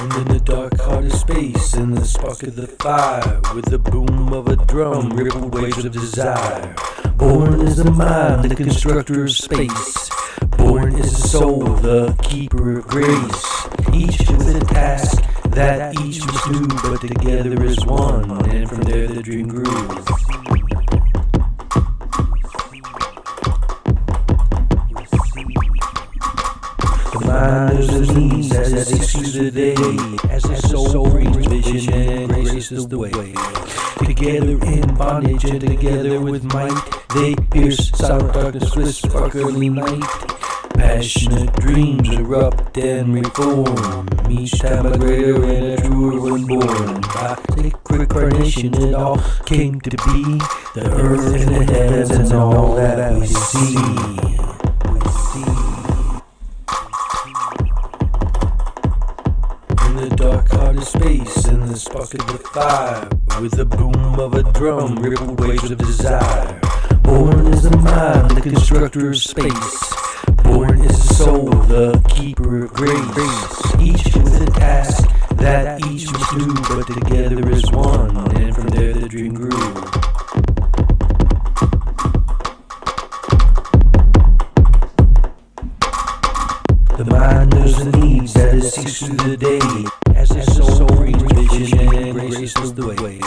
And in the dark heart of space, in the spark of the fire, with the boom of a drum, rippled waves of desire. Born is the mind, the constructor of space. Born is the soul, the keeper of grace. Each with a task that each must do, but together as one, and from there the dream grew. The mind knows the needs as it sees the day, as the soul brings vision and graces the way. Together in bondage and together with might, they pierce silent darkness with sparkling light. Passionate dreams erupt and reform, each time a greater and a truer one born. By sacred carnation it all came to be, the earth and the heavens and all that we see. In the dark heart of space, in the spark of the fire, with the boom of a drum, rippled waves of desire. Born is the mind, the constructor of space. Born is the soul, the keeper of grace. Each with a task that each must do, but together as one, and from there the dream grew. The mind knows the needs that it seeks through the day, as the soul brings vision and graces the way.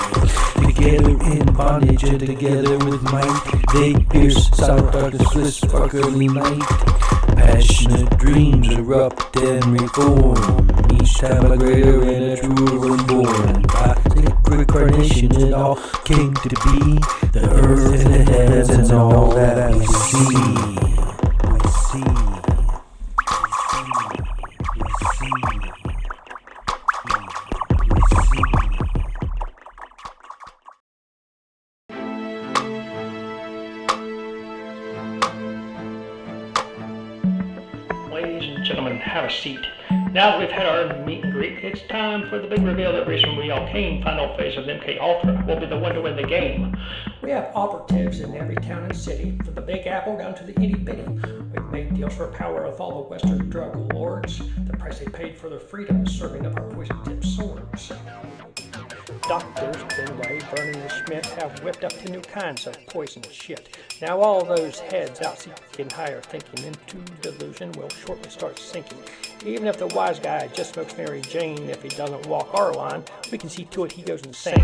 Together in bondage and together with might, they pierce silent darkness with sparkling light. Passionate dreams erupt and reform, each time a greater and a truer one born. By sacred carnation it all came to be, the earth and the heavens and all that we see. Ladies and gentlemen, have a seat. Now that we've had our meet and greet, it's time for the big reveal that the reason we all came. Final phase of MKUltranaut will be the one to win the game. We have operatives in every town and city, from the Big Apple down to the itty bitty. We've made deals for power with all the Western drug lords. The price they paid for their freedom is serving up our poison-tipped swords. Doctors, Benway, Burton, and Schmidt have whipped up to new kinds of poison shit. Now all those heads out seeking higher thinking into delusion will shortly start sinking. Even if the wise guy just smokes Mary Jane, if he doesn't walk our line, we can see to it he goes insane.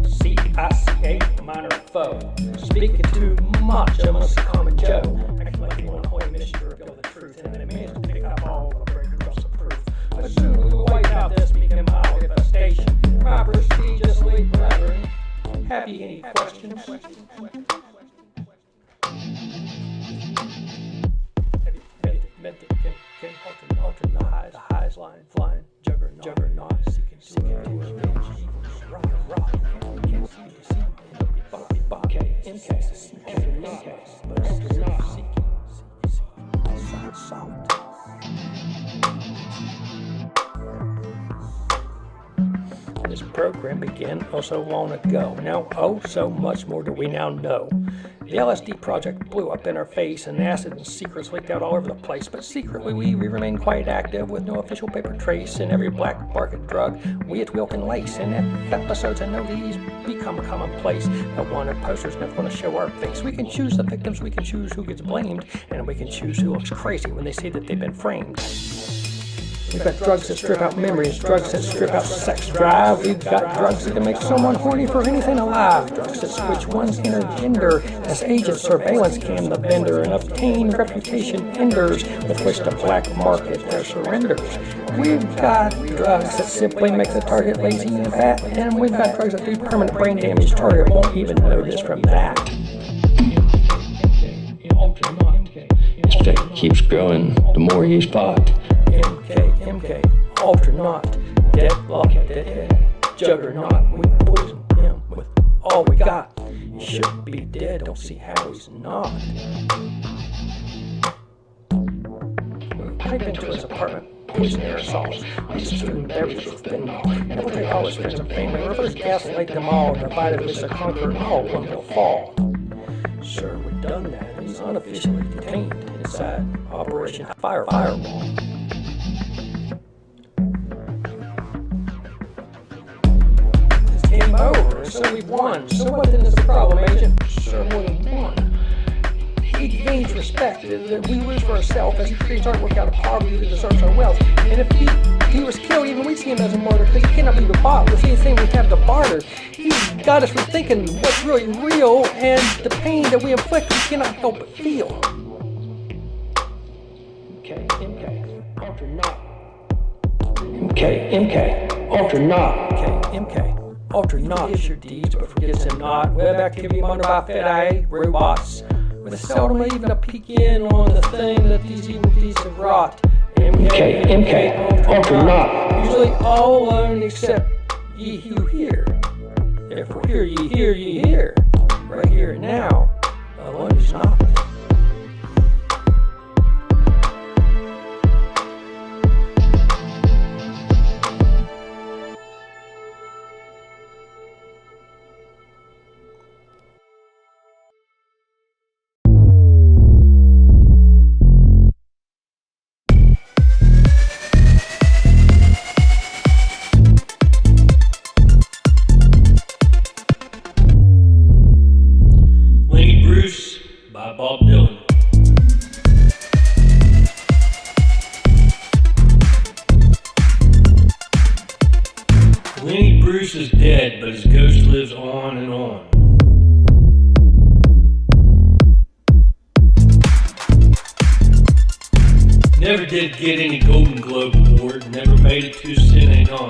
C-I-C-A, minor foe. Speaking too much amongst the common Joe. Acting like you want a holy mission to reveal the truth, and then it managed to pick up all the breakers of proof. But soon we'll wipe out this beacon mile devastation. My prestigiously brethren, have ye any questions? Have you met the alter the highs line, flying, juggernaut, seeking to revenge, rock, can't see to see, MK, but seeking, solid. This program began oh so long ago. Now, oh so much more do we now know. The LSD project blew up in our face and acid and secrets leaked out all over the place, but secretly we remain quite active with no official paper trace in every black market drug we at Will can lace. And episodes and notices become commonplace. No wanted posters never want to show our face. We can choose the victims, we can choose who gets blamed, and we can choose who looks crazy when they say that they've been framed. We've got drugs that strip out memories, drugs that strip out sex drive. We've got drugs that can make someone horny for anything alive. Drugs that switch one's inner gender as agent surveillance can the vendor and obtain reputation enders with which to black market their surrenders. We've got drugs that simply make the target lazy and fat, and we've got drugs that do permanent brain damage. Target won't even know this from that. His fate keeps growing the more he's popped. MKUltranaut, deadlock, deadhead, juggernaut. We poison him with all we got. He should be dead, don't see how he's not. We pipe into his apartment, poison aerosols, distribute beverages with fentanyl, and infiltrate all his friends and family, reverse gaslight them all, divided with the conquer, and all one will fall. Sir, we done that. He's unofficially detained inside Operation Firewall. This came over, and so we won. So what then is the problem, Agent? Sure, more than one. He gains respect that we lose for ourselves as he creates artwork out of poverty that deserves our wealth. And if he was killed, even we see him as a martyr because he cannot be the bot. We're seeing the same we have to barter. He's got us rethinking what's really real and the pain that we inflict we cannot help but feel. MKUltranaut. MKUltranaut is your deeds, but forgets him not. Web activity monitored by Fed robots, with seldom even a peek in on the thing that these evil deeds have wrought. MKUltranaut. Usually all alone except ye who hear. Therefore hear ye hear. Right here and now, alone is not. By Bob Dylan. Lenny Bruce is dead, but his ghost lives on and on. Never did get any Golden Globe award, never made it to Cine nom.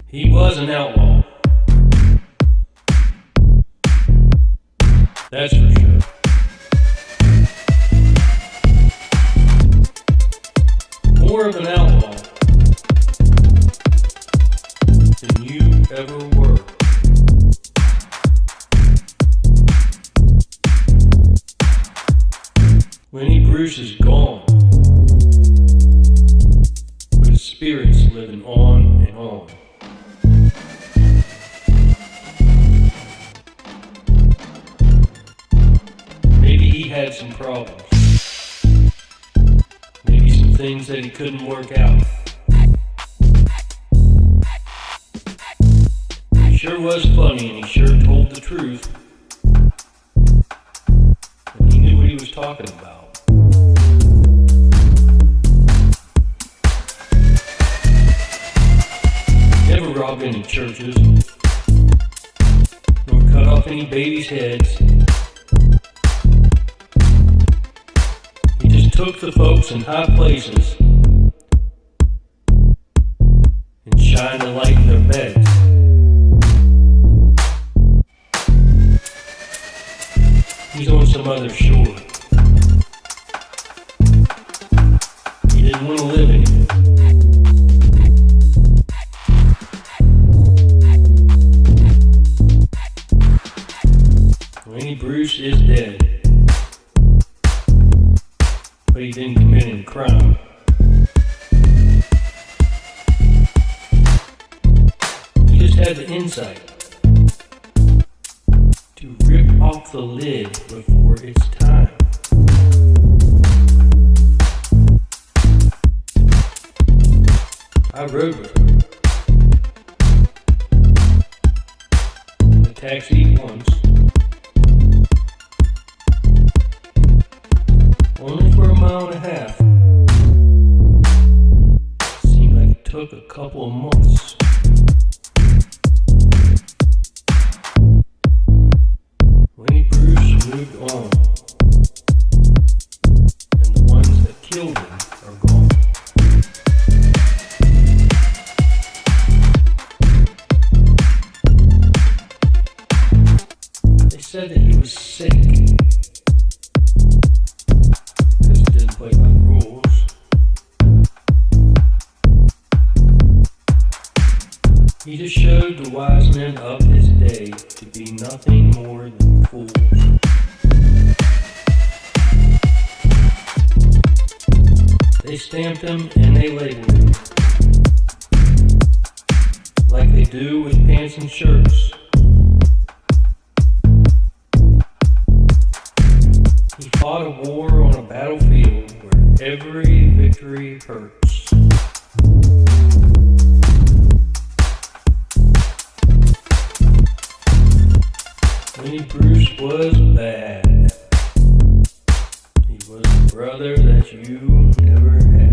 He was an outlaw. That's for sure. More of an outlaw than you ever were. Lenny Bruce is gone, but his spirit's living on and on. Maybe he had some problems. Maybe some things that he couldn't work out. He sure was funny and he sure told the truth. And he knew what he was talking about. Never robbed any churches, nor cut off any babies' heads. He just took the folks in high places and shined the light in their beds. He's on some other shore. He didn't want to live anymore. Lenny Bruce is dead, but he didn't commit any crime. He just had the insight to rip off the lid before it's time. I rode with him in the taxi once. Only for a mile and a half. Seemed like it took a couple of months. Lenny Bruce moved on. And the ones that killed him are gone. They said that he was sick. Play by the rules. He just showed the wise men of his day to be nothing more than fools. They stamped him and they labeled him. do with pants and shirts. He fought a war on a battlefield where every victory hurts. Lenny Bruce was bad. He was a brother that you never had.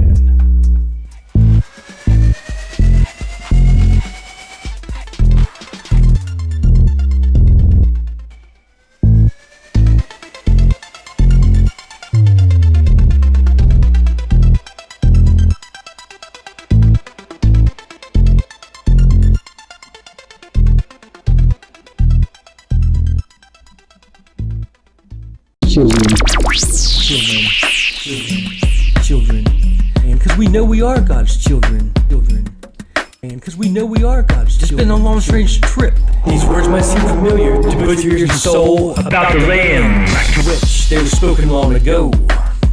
Children. And cause we know we are God's children. And cause we know we are God's children. It's been a long, strange trip. These words might seem familiar to both your ears and soul. About the land to which they were spoken long ago.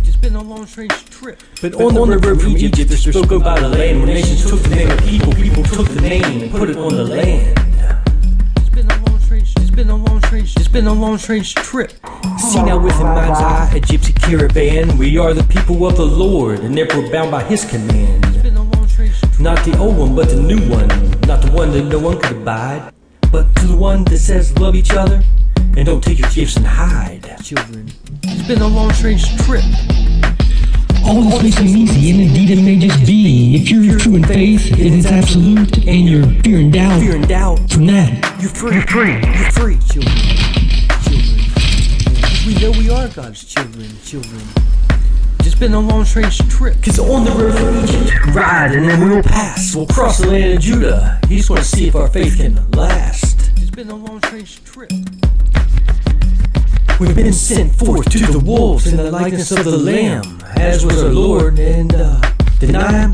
It's been a long, strange trip. But on the road from Egypt, they spoke about a land where nations took the name of people took the name and put it on the land. It's been a long, strange trip. See now within mind's eye, a gypsy caravan. We are the people of the Lord, and therefore bound by His command. It's been a long, strange trip. Not the old one, but the new one. Not the one that no one could abide, but to the one that says love each other and don't take your gifts and hide. Children, it's been a long, strange trip. All this may seem easy, and indeed it may just be. If you're true in faith, it is absolute, and you're fear and doubt. From that, you're free, children. We know we are God's children. It's been a long, strange trip. Cause on the road from Egypt, ride and then we'll pass. We'll cross the land of Judah. He's gonna see if our faith can last. It's been a long, strange trip. We've been sent forth to the wolves in the likeness of the Lamb, as was our Lord, and deny Him,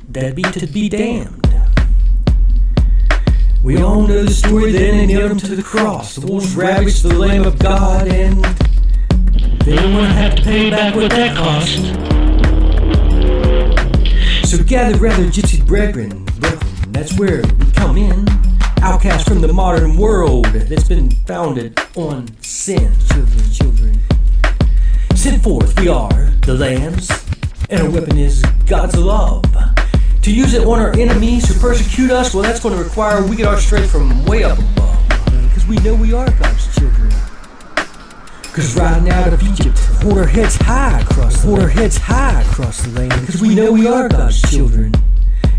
that'd be to be damned. We all know the story, then they nailed Him to the cross. The wolves ravaged the Lamb of God, and they don't want to have to pay back what that cost. So gather rather, gypsy brethren, that's where we come in. Outcast from the modern world that's been founded on sin. Children. Sent forth we are, the lambs, and our weapon is God's love. To use it on our enemies who persecute us, well, that's going to require we get our strength from way up above. Because we know we are God's children. Because riding out of Egypt, hold our heads high across the land. Because we know we are God's children.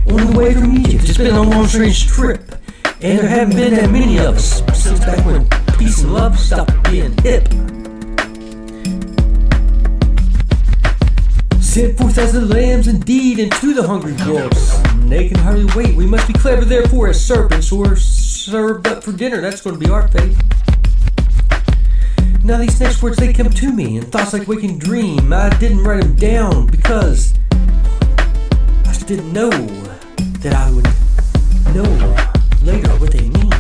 On the way from Egypt, it's been a long, strange trip. And there haven't been that many of us since back when peace and love stopped being hip. Sent forth as the lambs indeed into the hungry wolves. They can hardly wait. We must be clever therefore as serpents, or served up for dinner. That's going to be our fate. Now these next words, they come to me in thoughts like waking dream. I didn't write them down because I just didn't know that I would know later what they mean.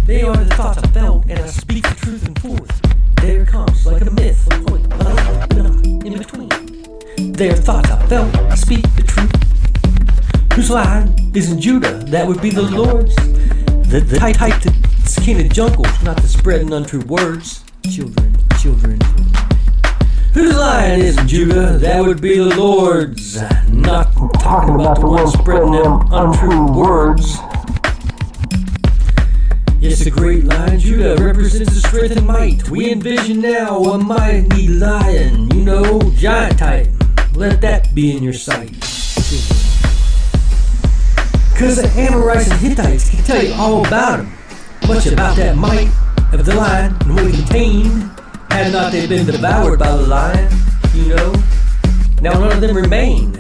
They are the thoughts I felt, and I speak the truth and forth. There comes like a myth, in between. They are thoughts I felt, I speak the truth. Whose line isn't Judah, that would be the Lord's. The type that's king of jungles, not the spreading untrue words. Children. Whose line isn't Judah, that would be the Lord's. Not talking about the one spreading them untrue words. Yes, the great lion Judah represents the strength and might. We envision now a mighty lion, giant titan. Let that be in your sight. Cause the Amorites and Hittites can tell you all about him. Much about that might of the lion and what he contained. Had not they been devoured by the lion, now none of them remain.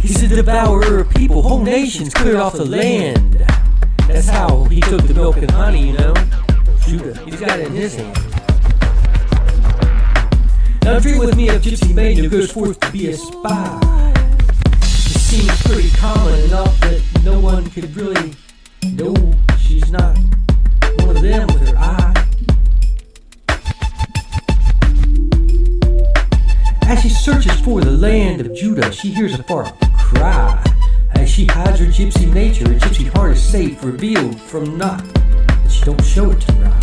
He's the devourer of people, whole nations cleared off the land. That's how he took the milk and honey, Judah, he's got it in his hand. Now dream with me of gypsy maiden who goes forth to be a spy. It seems pretty common enough that no one could really know she's not one of them with her eye. she hears a far cry. As she hides her gypsy nature, her gypsy heart is safe, revealed from naught, and she don't show it to right.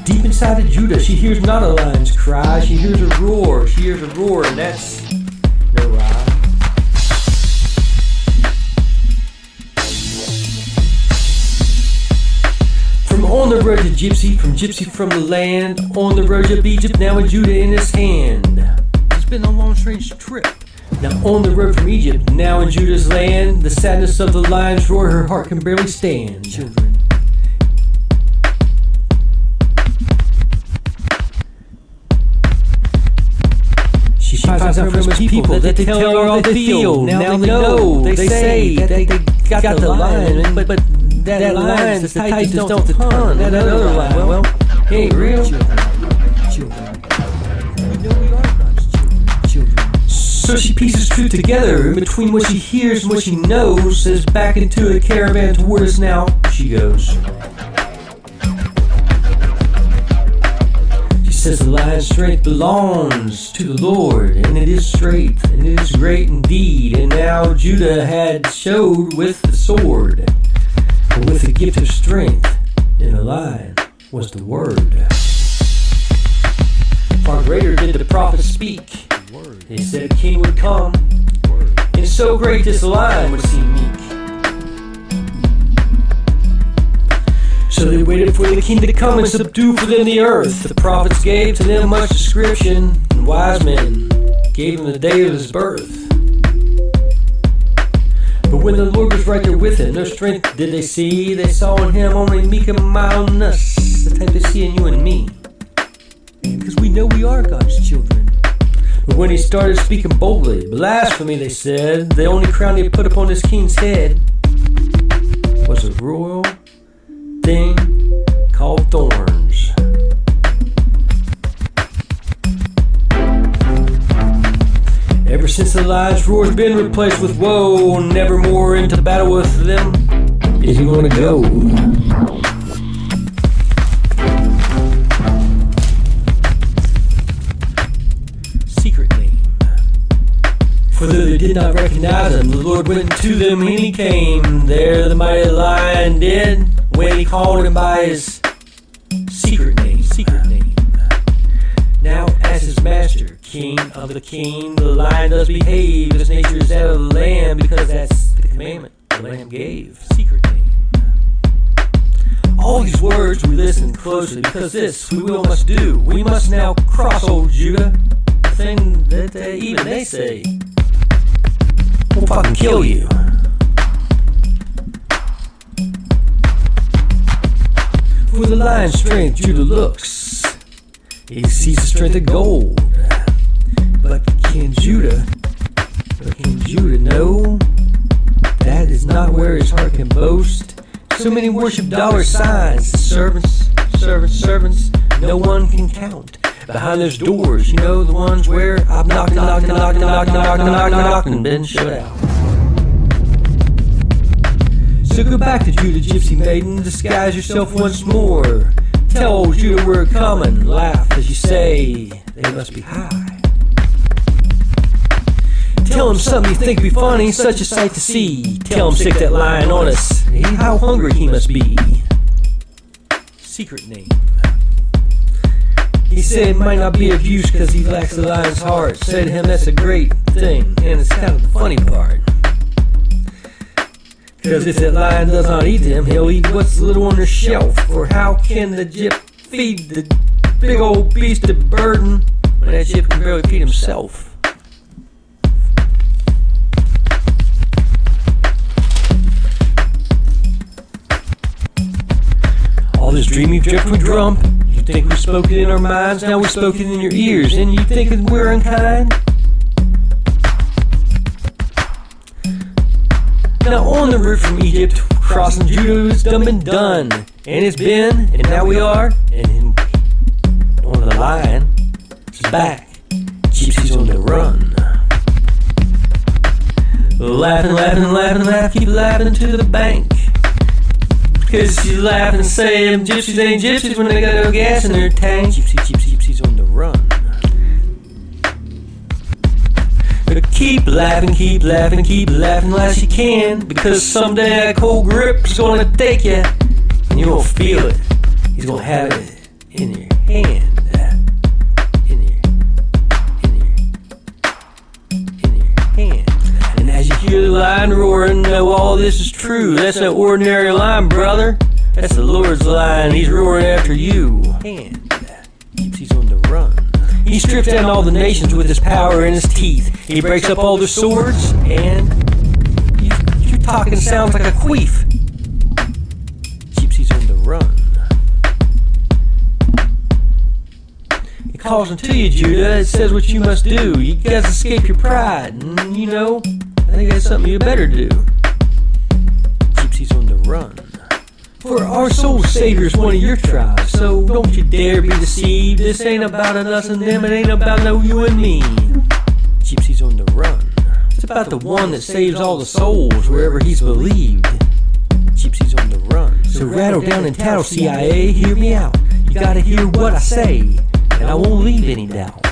Deep inside of Judah, she hears not a lion's cry, she hears a roar, and that's no lie. From on the road to Gypsy, from Gypsy from the land, on the road of Egypt, now with Judah in his hand. It's been a long, strange trip. Now on the road from Egypt, now in Judah's land, the sadness of the lion's roar, her heart can barely stand. Children. She finds out from his people that they tell her all they feel. Now they know, they say that they got the lion, but that line's the Titans don't the ton. That other line, well, he ain't real. Children. We know we are God's children. So she pieces truth together in between what she hears and what she knows. Says back into a caravan toward us now she goes. She says the lion's strength belongs to the Lord, and it is straight, and it is great indeed. And now Judah had showed with the sword, and with the gift of strength, and the lion was the word. Far greater did the prophet speak. He said a king would come, and so great this lion would seem meek. So they waited for the king to come and subdue for them the earth. The prophets gave to them much description, and wise men gave him the day of his birth. But when the Lord was right there with him, no strength did they see. They saw in him only meek and mildness, the type they see in you and me. Because we know we are God's children. But when he started speaking boldly, blasphemy, they said, the only crown he put upon this king's head was a royal thing called thorns. Ever since the lion's roar's been replaced with woe, never more into battle with them is he gonna go. For though they did not recognize him, the Lord went to them and he came. There the mighty lion did, when he called him by his secret name. Now as his master, king of the king, the lion does behave. His nature is that of the lamb, because that's the commandment the lamb gave. Secret name. All these words we listen closely, because this we will must do. We must now cross old Judah, the thing that even they say. We'll fucking kill you. For the lion's strength Judah looks, he sees the strength of gold. But can Judah know that is not where his heart can boast? So many worship dollar signs, servants, no one can count. Behind those doors, you know, the ones where I've knocked and been shut out. So go back to Judah, gypsy maiden, disguise yourself once more. Tell old Judah we're coming, laugh as you say they must be high. Tell him something you think be funny, such a sight to see. Tell him stick that lion on us, how hungry he must be. Secret name. He said it might not be of use because he lacks the lion's heart. Said to him that's a great thing, and it's kind of the funny part. Because if that lion does not eat him, he'll eat what's little on the shelf. Or how can the gyp feed the big old beast of Burton when that gyp can barely feed himself? All this dreamy drift we drum. You think we've spoken in our minds, now we've spoken in your ears, and you think that we're unkind? Now on the route from Egypt, crossing Judah, it's done been done, and it's been, and now we are, and on the lion, it's back, Gypsies on the run. Laugh, keep laughing to the bank. Cause you laugh and say them gypsies ain't gypsies when they got no gas in their tank. Gypsies on the run. keep laughing, keep laughing, keep laughing last you can, because someday that cold grip's gonna take you, and you'll feel it. He's gonna have it in your hand. And as you hear the lion roaring, know all this is true. That's no ordinary lion, brother. That's the Lord's lion. He's roaring after you. And Gypsies on the run. He strips down all the nations with his power in his teeth. He breaks up all their swords, and your talking sounds like a queef. Gypsies on the run. It calls unto you, Judah. It says what you must do. You guys escape your pride, and you know, I think that's something you better do. Gypsies on the run. For our soul savior's one of your tribes, so don't you dare be deceived. This ain't about us and them, it ain't about no you and me. Gypsies on the run. It's about the one that saves all the souls wherever he's believed. Gypsies on the run. So rattle down and tattle, CIA, hear me out. You gotta hear what I say, and I won't leave any doubt.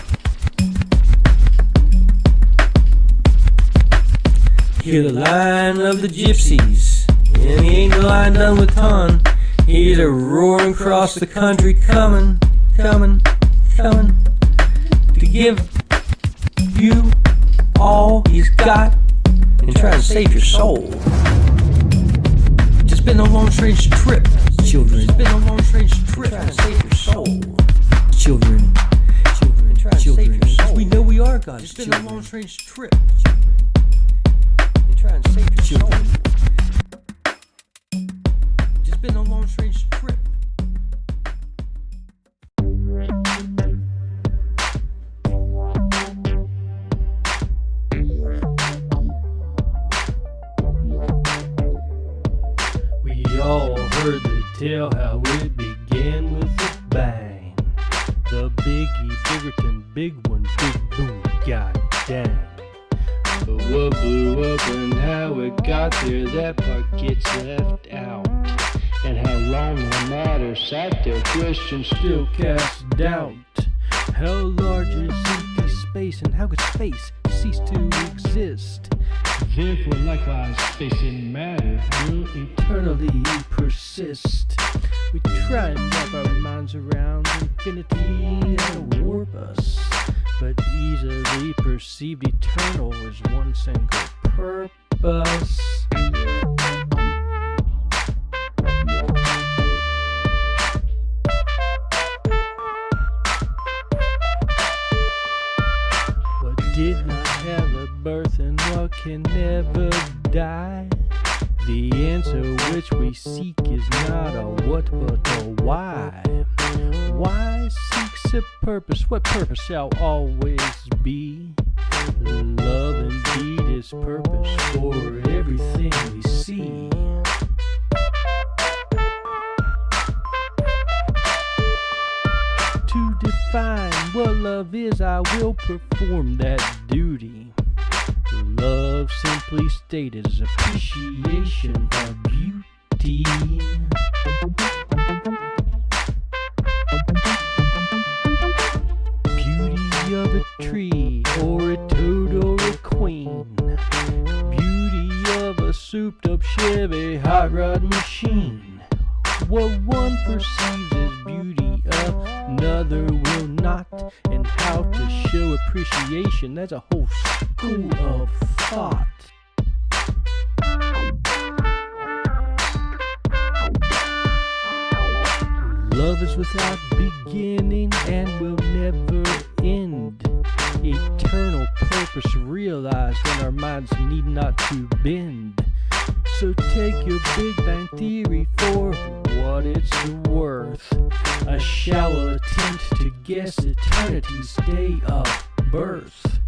Hear the line of the gypsies, and he ain't the line done with ton. He's a roaring across the country, coming, coming, coming, to give you all he's got and try to save your soul. It's been a long strange trip, children. It's been a long strange trip trying to save your soul. Children, children, trying to save your soul. We know we are God's children. It's been a long strange trip, children, and trying to save your soul. It's been a long strange trip. We all heard the tale how it began with a bang. The biggie, Burton, big one, big boom, god dang. But what blew up and how it got there, that part gets left out. And how long the matter sat there, questions still cast doubt. How large is empty space, and how could space cease to exist? Therefore, likewise, space and matter will eternally persist. We try and wrap our minds around infinity that'll warp us, but easily perceived eternal is one single purpose. What did not have a birth and what can never die? The answer which we seek is not a what but a why. Why seeks a purpose? What purpose shall always be? Love indeed is purpose for everything we see. To define what love is, I will perform that duty. Love, simply stated, is appreciation of beauty. Beauty of a tree, or a toad, or a queen. Beauty of a souped-up Chevy hot rod machine. What one perceives as beauty, another will not. And how to show appreciation, that's a whole school of thought. Love is without beginning and will never end. Eternal purpose realized, and our minds need not to bend. So take your Big Bang Theory for what it's worth. A shallow attempt to guess eternity's day of birth.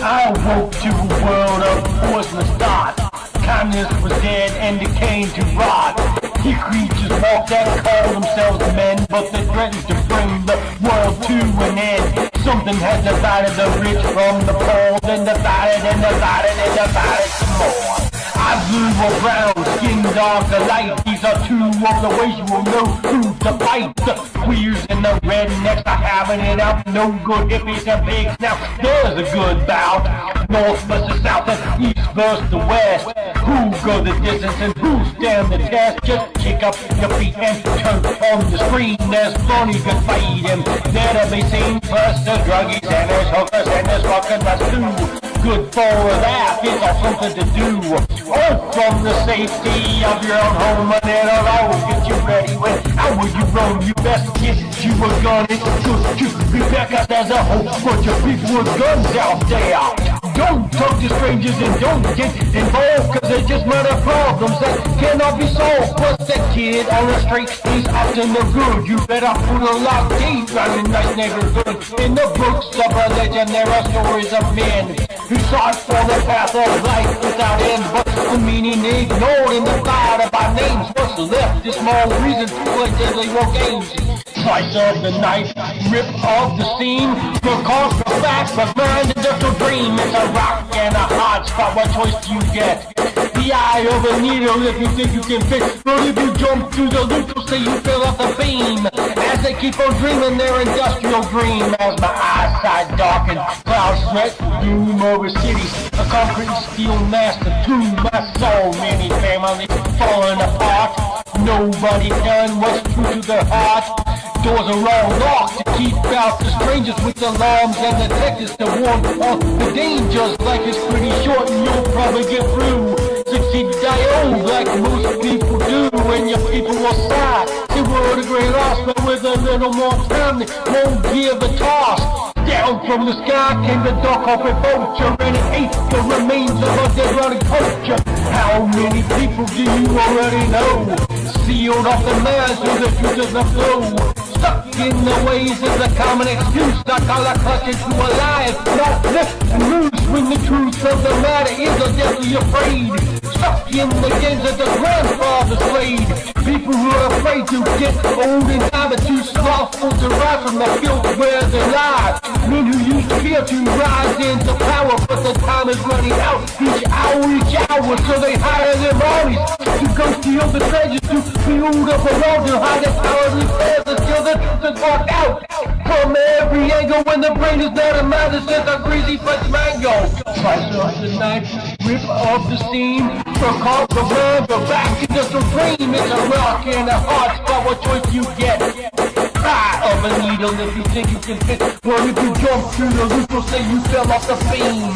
I woke to a world kindness was dead and decaying to rot. The creatures walk that call themselves men, but they threaten to bring the world to an end. Something has divided the rich from the poor, then divided and divided and divided some more. I blue or brown, skin dark alike. These are two of the ways you will know who to fight. The queers and the rednecks are having it out. No good hippies and pigs. Now there's a good bout. North versus south and east versus the west. Who go the distance and who stand the test? Just kick up your feet and turn on the screen. There's plenty to fight him. There to be seen. First the druggies and there's hookers and there's fucking that's too good for that. It's all something to do. Oh, from the safety of your own home, and it'll always get you ready. When how would you roam? You best get you a gun. It's good to be back out. There's a whole bunch of people with guns out there. Don't talk to strangers and don't get involved, cause they're just minor problems that cannot be solved. Plus that kid on the street, he's up to no good. You better put a lot deep on a nice neighborhood. In the books of religion, there are stories of men who sought for the path of life without end, but the meaning ignored in the thought of our names. What's left is small reason to play deadly war games. Slice of the knife, rip of the seam, the cause for fact, but mind a different dream. It's a rock and a hard spot, what choice do you get? The eye of a needle if you think you can fit, but if you jump through the loop, you'll say you fell off the beam. As they keep on dreaming their industrial dream, as my eyesight darken, clouds threat doom over cities, a concrete steel mass to tomb my soul. Many families falling apart, nobody telling what's true to their heart. Doors are all locked to keep out the strangers with alarms and detectives to warn of the dangers. Life is pretty short and you'll probably get through. Succeed to die old like most people do, and your people will sigh. They were a great loss, but with a little more time they won't give a toss. Down from the sky came the dark-hearted vulture, and it ate the remains of a dead rotting culture. How many people do you already know? Sealed off the minds so the truth does not flow. Stuck in the ways is a common excuse. Not color clutching to a lie. Not lift and loose when the truth of the matter is a deathly afraid. Stuck in the games that the grandfathers played. People who are afraid to get old and die, but too slothful to rise from the guilt where they lie. Men who use fear to rise into power, but the time is running out. Each hour, so they hire their armies to go steal the treasures, to build up a wall to hide their cowardly plans until the truth is brought out. From every angle, when the brain is not a mind, it's just a greasy French mango. Slice off the knife, rip off the seam, broke off the blood, go back to just a dream. It's a rock and a hard spot, what choice you get? Eye of a needle if you think you can fit, or if you jump through the roof, they'll say you fell off the beam.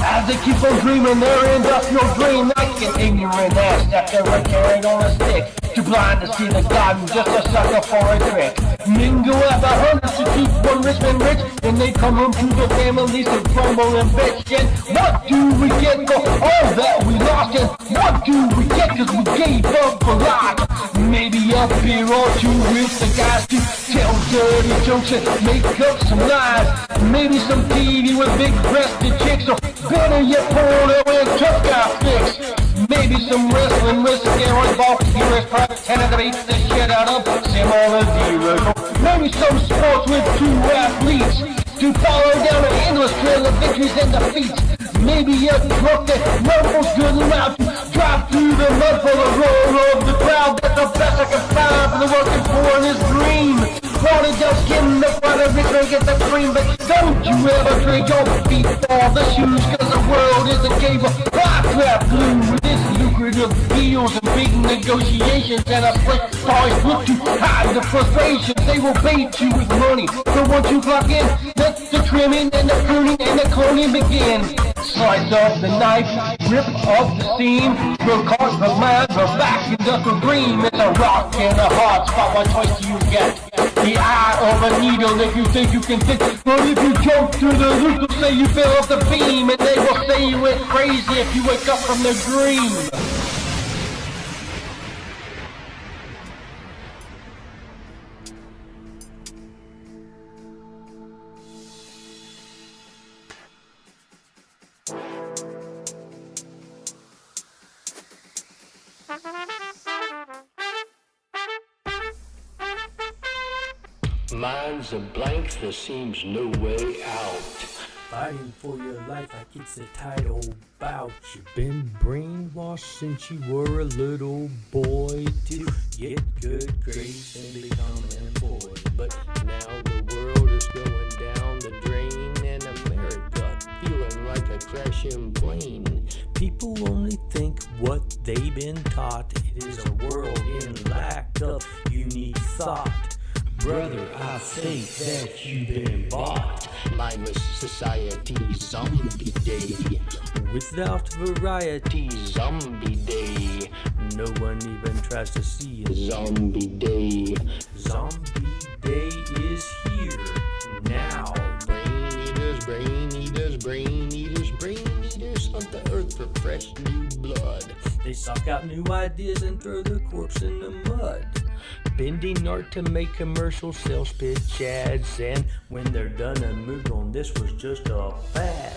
As they keep on dreaming their industrial dream, like an ignorant ass that they were carried on a stick, too blind to see the garden, just a sucker for a trick. Men go after hundreds to keep one rich man rich, and they come home to their families and crumble and bitch. And what do we get for all that we lost? And what do we get cause we gave up a lot? Maybe a beer or two with the guys to tell dirty jokes and make up some lies. Maybe some TV with big breasted chicks, or better yet porno and tough guy flicks. Maybe some wrestling with steroid box heroes pretending to beat the shit out of similar zeros. Maybe some sports with two athletes to follow down an endless trail of victories and defeats. Maybe a truck that rumbles good and loud to drive through the mud for the roar of the crowd. That's the best I can find for the working for in his dream. Wanted just skin the front of it and get the cream, but don't you ever trade your feet for the shoes, cause the world is a game of fly-trap glue. This lucrative deals and big negotiations, and a slick toys look to hide the frustrations. They will bait you with money, so once you clock in, let the trimming and the pruning and the cloning begin. Slice off the knife, rip off the seam, we'll cause the mind, we're back in the dream. It's a rock and a hard spot, what choice do you get? The eye of a needle if you think you can fit, but if you jump through the loop, they'll say you fell off the beam, and they will say you went crazy if you wake up from the dream. Mine's a blank, there seems no way out. Fighting for your life like it's a title bout. You've been brainwashed since you were a little boy to Get good grades and become employed. But now the world is going down the drain, and America feeling like a crashing plane. People only think what they've been taught. It is a world in lack of unique thought. Brother, I think that you've been bought. Mindless society, zombie day. Without variety, Zombie day. no one even tries to see it. Zombie day. Zombie day is here now. Brain eaters, brain eaters, brain eaters, brain eaters hunt the earth for fresh new blood. They suck out new ideas and throw the corpse in the mud. Bending art to make commercial sales pitch ads, and When they're done and moved on, this was just a fad.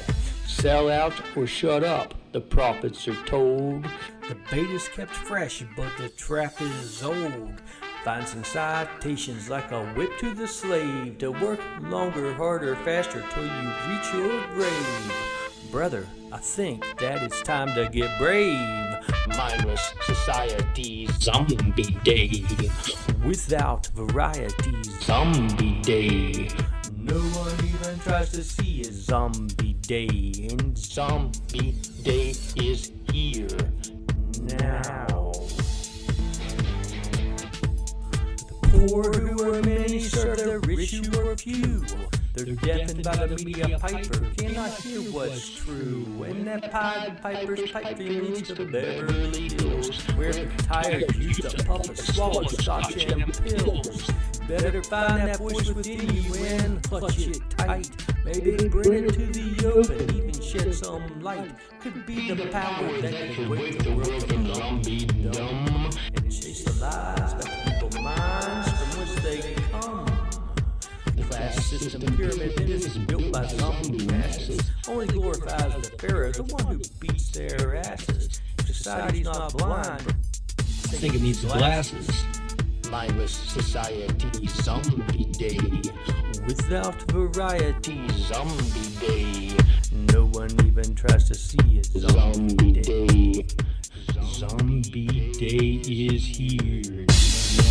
sell out or shut up, the profits are told. The bait is kept fresh, but the trap is old. Find some citations like a whip to the slave to work longer, harder, faster till you reach your grave. Brother, I think that it's time to get brave. Mindless society, zombie day. Without variety, Zombie day. no one even tries to see a zombie day. And Zombie day is here now. The poor who are many serve the rich who are few. They're deafened by the media piper, cannot hear what's true. And that Pied Piper's pipe dream leads to Beverly Hills, where the tired used to puff and swallow scotch and pills. Better find that voice within you and clutch it tight. Maybe bring it to the open, even shed some light. Could be the power that could wake the world from zombie dumb. and chase the lies that people's minds from which they come. The class system pyramid is built by zombie masses. Only glorifies the pharaoh, the one who beats their asses. Society's not blind, but I think it needs glasses. Mindless society, zombie day. Without variety, Zombie day. no one even tries to see it. Zombie day. Zombie day is here now.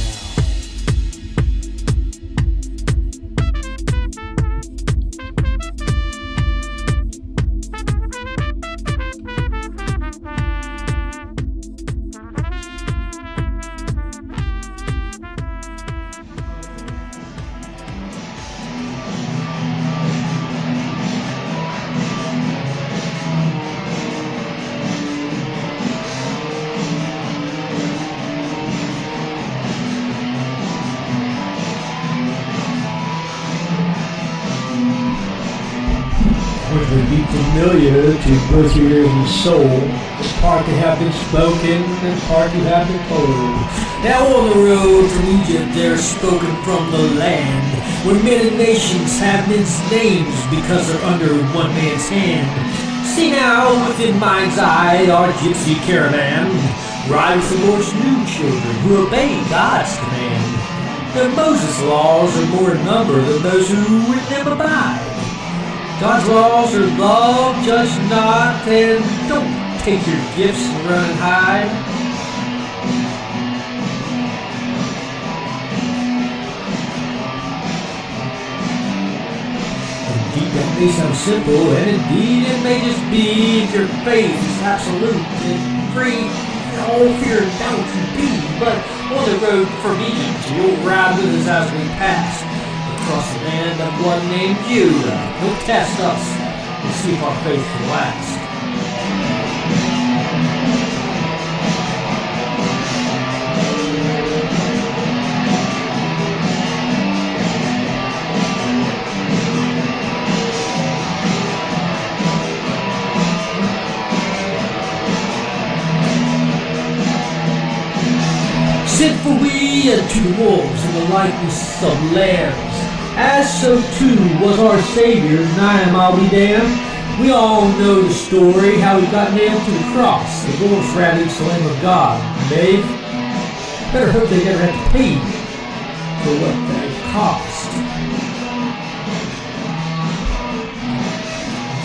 Which would be familiar to both ears and soul, the part that have been spoken and the part you have been told. Now on the road from Egypt they're spoken from the land, where many nations have men's names because they're under one man's hand. See now within mind's eye our gypsy caravan, ride with the Lord's new children who obey God's command. The Moses laws are more in number than those who in them abide. God's laws are love, judge not, and don't take your gifts and run and hide. Indeed, that may sound simple, and indeed it may just be if your faith is absolute and free from all fear and doubt can be. But on the road from Egypt, you'll ride with us as we pass across the land of one named Judah. He'll test us and see if our faith can last. Sinful we and two wolves in the likeness of lambs. As so too was our Savior, and I'll be damned. We all know the story, how he got nailed to the cross, the wolves ravaged the Lamb of God. Babe, better hope they never have to pay for what that cost.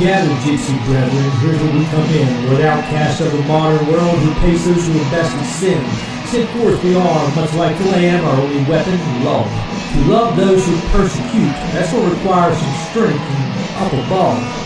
Gather, gypsy brethren, here's where we come in. Lord outcast of the modern world, who pays those who invest in sin. Sent forth we are, much like the Lamb, our only weapon, love. To love those who persecute, that's what requires some strength and up above.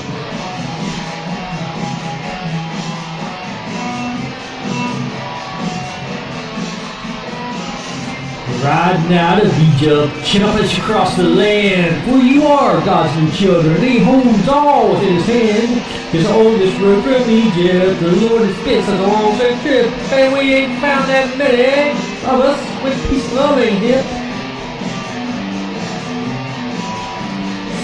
Riding out of Egypt, jumping across the land, for you are God's new children, and He holds all within His hand. His oldest road from Egypt, the Lord has been such a long trip, and we ain't found that many of us with peace, love, and hip.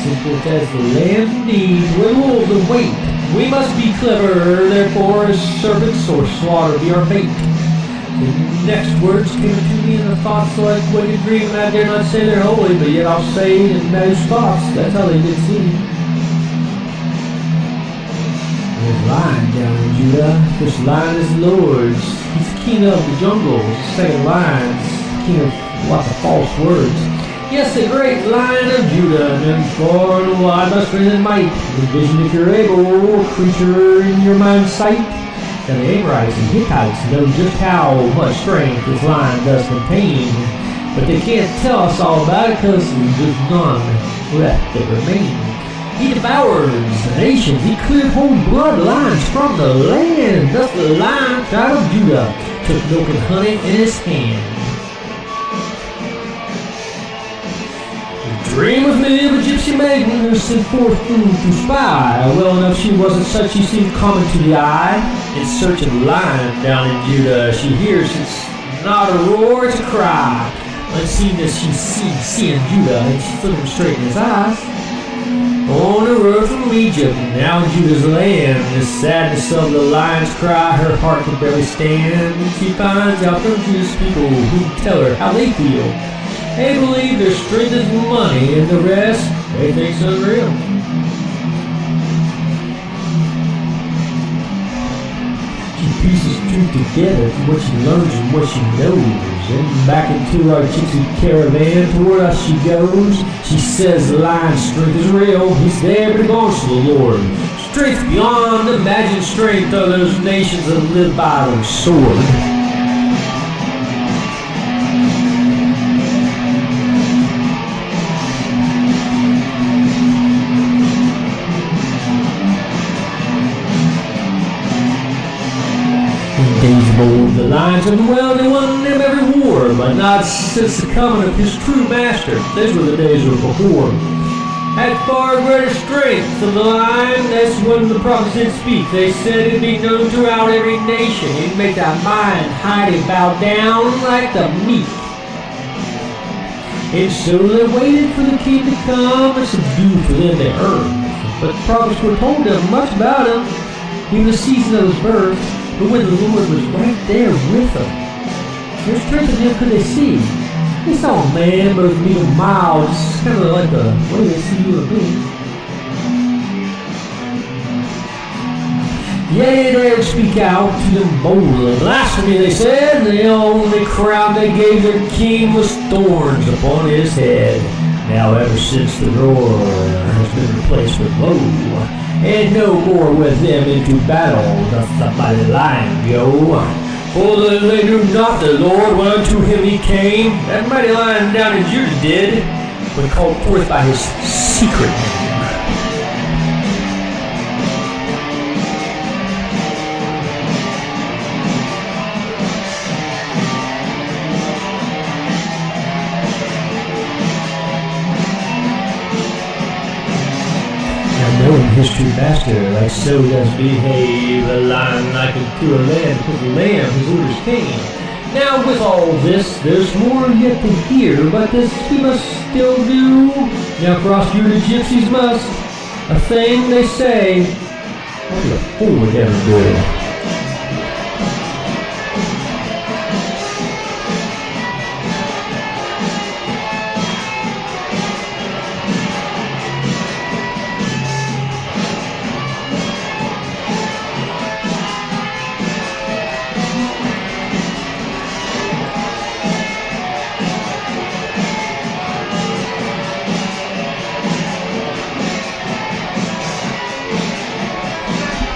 Simple as the land indeed, we're wolves and wait. We must be clever, therefore as serpents or slaughter be our fate. The next words came to me in the thoughts like wicked dream. I dare not say they're holy, but yet I'll say it in those thoughts. That's how they did see. There's lion down in Judah. This lion is the Lord's. He's king of the jungle. Second lion's king of lots of false words. Yes, the great lion of Judah, known far and wide by strength and might. Envision if you're able, creature in your mind's sight. And the Amorites and Hittites know just how much strength this lion does contain. But they can't tell us all about it because there's none left that remain. He devours the nations. He cleared whole bloodlines from the land. Thus the lion, tribe of Judah, took milk and honey in his hand. Dream with me of a gypsy maiden who sent forth food to spy. Well enough she wasn't such, she seemed common to the eye. In search of the lion down in Judah, she hears it's not a roar, it's a cry. Unseen as she seeing Judah, and she's looking straight in his eyes. On the road from Egypt, now Judah's land, the sadness of the lion's cry, her heart can barely stand. And she finds out from Judah's people who tell her how they feel. They believe their strength is money, and the rest they think's unreal. She pieces truth together from what she learns and what she knows. And back into our gypsy caravan, toward us she goes. She says the lion's strength is real. He's there, but it belongs to the Lord. Strength beyond imagined strength of those nations that live by the sword. Days of old, the lions of the well, they won them every war, but not since the coming of his true master. Those were the days of before. Had far greater strength than the lion, that's when the prophets did speak. They said it'd be known throughout every nation. He'd make thy mind hide and bow down like the meek. And so they waited for the king to come and subdue for them the earth. But the prophets were told them much about him, even the season of his birth. But when the Lord was right there with them, their strength in him could they see. They saw a man, but it was meek and mild, just kind of like the way they see you and me. Yea, they would speak out to them boldly. Blasphemy, they said, and the only crown they gave their king was thorns upon his head. Now ever since the roar has been replaced with woe, and no more with them into battle doth the mighty lion go. For they knew not the Lord, when unto him he came. That mighty lion down in Judah did, when called forth by his secret name. Knowing his true master, like so does behave a lion like unto a lamb, because the lamb his orders came. Now with all this, there's more yet to hear, but this we must still do. Now cross you the gypsies must, a thing they say, what the fool would ever do.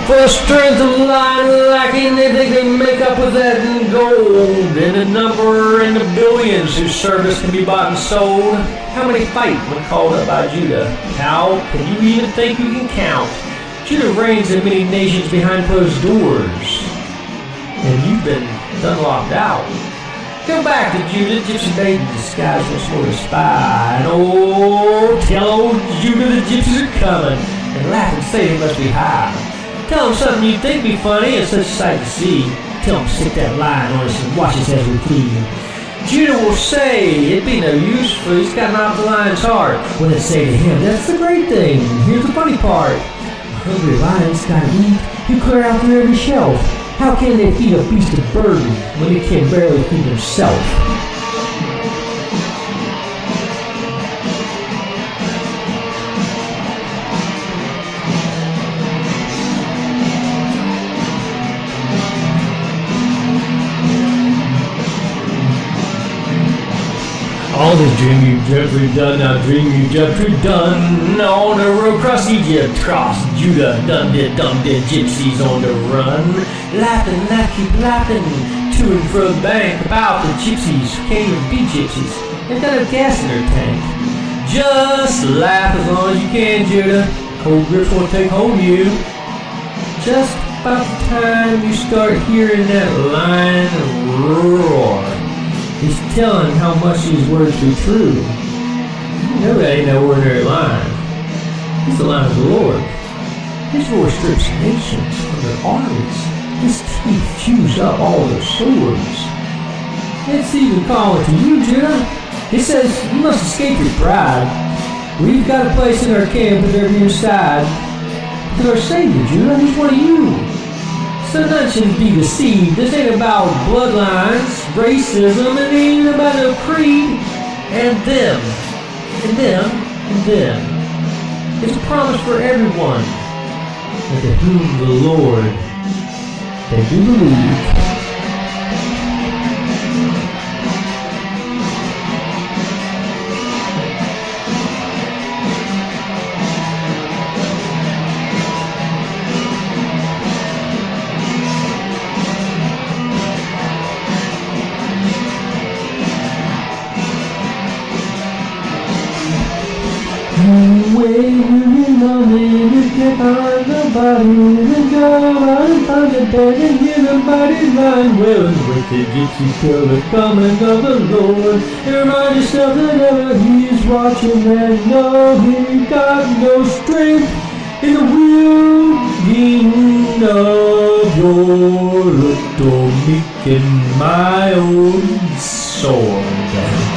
For the strength of line lacking, they think they make up with that in gold. And the number in the billions whose service can be bought and sold. How many fight when called up by Judah? How can you even think you can count? Judah reigns in many nations behind closed doors. And you've been done locked out. Go back to Judah, gypsy maiden disguised once more to spy. And oh, tell old Judah the gypsies are coming. And laugh and say they must be high. Tell him something you'd think be funny and such a sight to see. Tell him to stick that line on us and watch us as we clean. Judah will say it'd be no use, for he's got an off the lion's heart. Well, they say to him, that's the great thing. Here's the funny part. A hungry lion's gotta eat. You clear out through every shelf. How can they feed a beast of burden when he can barely feed himself? All this dream you jumped through done, now dream you jumped through done. On the road across Egypt, cross Judah, done did, gypsies on the run. Laughing, keep laughing, to and fro the bank about the gypsies. Can't even be gypsies, they've got no gas in their tank. Just laugh as long as you can, Judah. Cold grips won't take hold of you. Just about the time you start hearing that lion roar, he's telling how much these words be true. You know that ain't no ordinary line. It's the line of the Lord. His roar strips nations from their armies. His teeth chews up all their swords. It's even calling to you, Judah. It says you must escape your pride. We've got a place in our camp at their side. Because our Savior, Judah, he's one of you. So none should be deceived. This ain't about bloodlines, racism, and ain't about no creed. And them, and them, and them. It's a promise for everyone. And to whom the Lord, they do believe. Well, with the gypsies till the coming of the Lord, and remind yourself that ever he's watching and know he got no strength in the wielding of your little meek and mild sword.